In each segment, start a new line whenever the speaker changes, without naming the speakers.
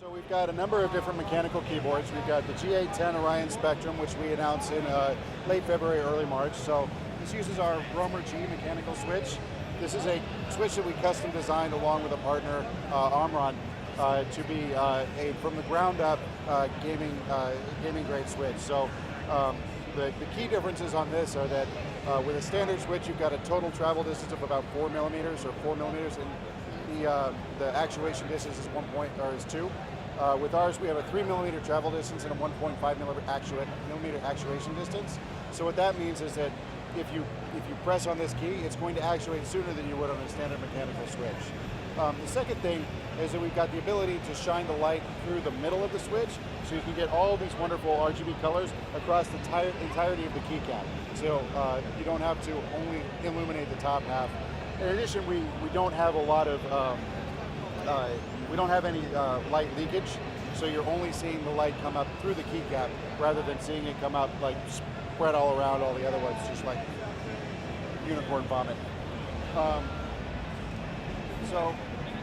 So we've got a number of different mechanical keyboards. We've got the G810 Orion Spectrum, which we announced in late February, early March. So this uses our Roamer G mechanical switch. This is a switch that we custom designed along with a partner, Omron, to be from the ground up gaming grade switch. So the key differences on this are that with a standard switch, you've got a total travel distance of about 4 millimeters, and the actuation distance is 2. With ours, we have a 3 millimeter travel distance and a 1.5 millimeter actuation distance. So what that means is that if you press on this key, it's going to actuate sooner than you would on a standard mechanical switch. The second thing is that we've got the ability to shine the light through the middle of the switch, so you can get all these wonderful RGB colors across the entirety of the keycap. So you don't have to only illuminate the top half. In addition, we don't have a lot of we don't have any light leakage, so you're only seeing the light come up through the keycap rather than seeing it come up like spread all around all the other ones, just like unicorn vomit. So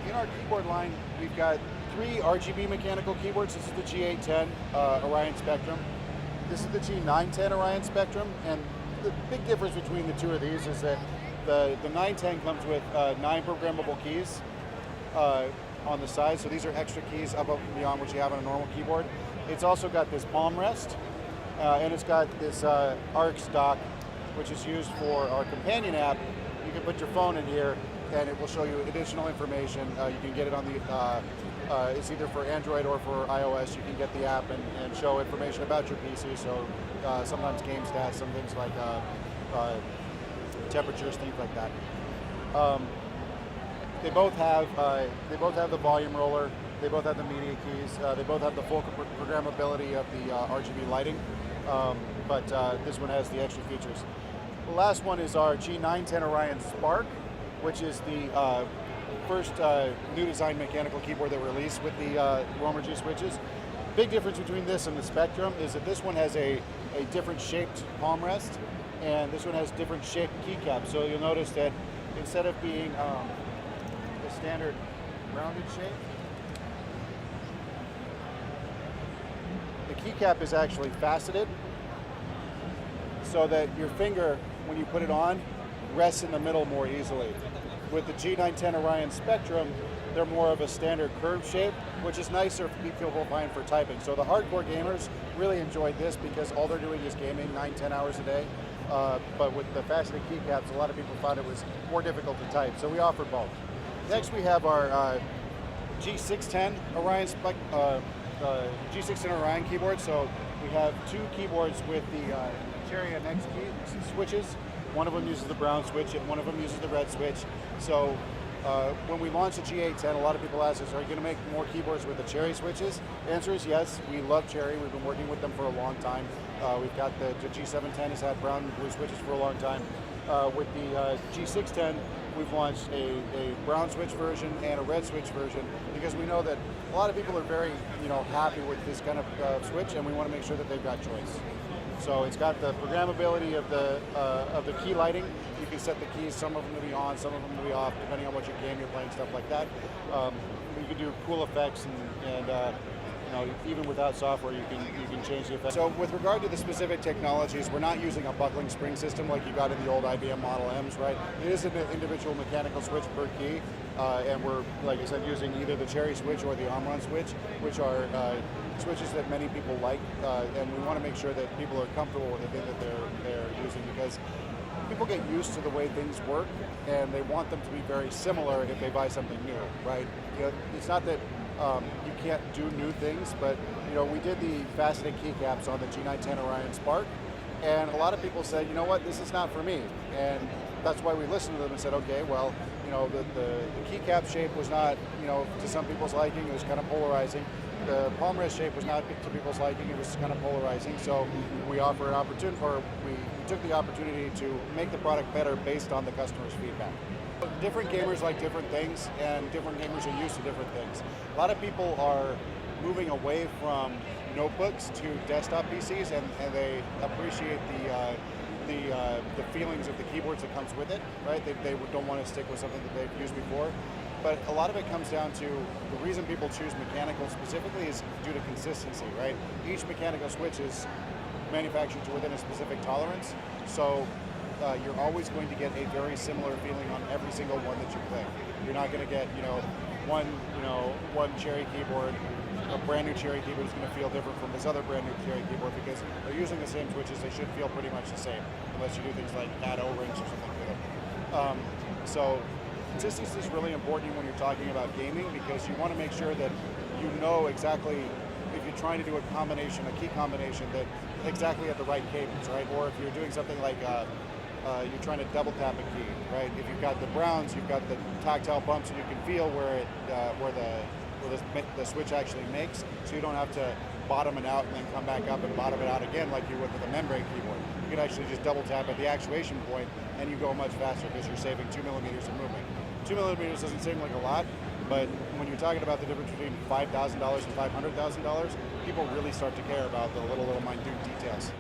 in our keyboard line, we've got 3 RGB mechanical keyboards. This is the G810 Orion Spectrum. This is the G910 Orion Spectrum, and the big difference between the two of these is that the 910 comes with 9 programmable keys on the side, so these are extra keys above and beyond what you have on a normal keyboard. It's also got this palm rest, and it's got this ARC dock, which is used for our companion app. You can put your phone in here, and it will show you additional information. You can get it on the, it's either for Android or for iOS. You can get the app and show information about your PC, so sometimes game stats, some things like temperatures, things like that. They both have the volume roller. They both have the media keys. They both have the full programmability of the RGB lighting, but this one has the extra features. The last one is our G910 Orion Spark, which is the first new design mechanical keyboard that we released with the Roamer G switches. Big difference between this and the Spectrum is that this one has a different shaped palm rest, and this one has different shaped keycaps. So you'll notice that instead of being the standard rounded shape, the keycap is actually faceted, so that your finger, when you put it on, rests in the middle more easily. With the G910 Orion Spectrum, they're more of a standard curved shape, which is nicer for people fine for typing. So the hardcore gamers really enjoyed this because all they're doing is gaming 9-10 hours a day. But with the faceted keycaps, a lot of people found it was more difficult to type. So we offer both. Next, we have our G610 Orion G610 Orion keyboard. So we have 2 keyboards with the Cherry NX key switches. One of them uses the brown switch and one of them uses the red switch. So when we launched the G810, a lot of people ask us, are you going to make more keyboards with the Cherry switches? The answer is yes. We love Cherry. We've been working with them for a long time. We've got the G710 has had brown and blue switches for a long time. With the G610, we've launched a brown switch version and a red switch version because we know that a lot of people are very happy with this kind of switch, and we want to make sure that they've got choice. So it's got the programmability of the key lighting. You can set the keys, some of them to be on, some of them to be off, depending on what your game you're playing, stuff like that. You can do cool effects, and even without software, you can change the effects. So with regard to the specific technologies, we're not using a buckling spring system like you got in the old IBM Model M's, right? It is an individual mechanical switch per key, and we're, like I said, using either the Cherry switch or the Omron switch, which are switches that many people like, and we want to make sure that people are comfortable with the thing that they're using, because people get used to the way things work, and they want them to be very similar if they buy something new, right? It's not that you can't do new things, but we did the faceted keycaps on the G910 Orion Spark, and a lot of people said, you know what, this is not for me, and that's why we listened to them and said, okay, well, the keycap shape was not, to some people's liking. It was kind of polarizing. The palm rest shape was not to people's liking. It was kind of polarizing. So we offer an opportunity, or we took the opportunity to make the product better based on the customer's feedback. Different gamers like different things, and different gamers are used to different things. A lot of people are moving away from notebooks to desktop PCs, and they appreciate the feelings of the keyboards that comes with it, right? They don't want to stick with something that they've used before. But a lot of it comes down to the reason people choose mechanical specifically is due to consistency, right? Each mechanical switch is manufactured to within a specific tolerance, so you're always going to get a very similar feeling on every single one that you click. You're not going to get, one Cherry keyboard, a brand new Cherry keyboard is going to feel different from this other brand new Cherry keyboard because they're using the same switches. They should feel pretty much the same, unless you do things like add O-rings or something to them. So consistency is really important when you're talking about gaming because you want to make sure that you know exactly if you're trying to do a combination, a key combination, that exactly at the right cadence, right? Or if you're doing something like you're trying to double tap a key, right? If you've got the browns, you've got the tactile bumps, and you can feel where the switch actually makes, so you don't have to bottom it out and then come back up and bottom it out again like you would with a membrane keyboard. You can actually just double tap at the actuation point, and you go much faster because you're saving 2 millimeters of movement. 2 millimeters doesn't seem like a lot, but when you're talking about the difference between $5,000 and $500,000, people really start to care about the little minute details.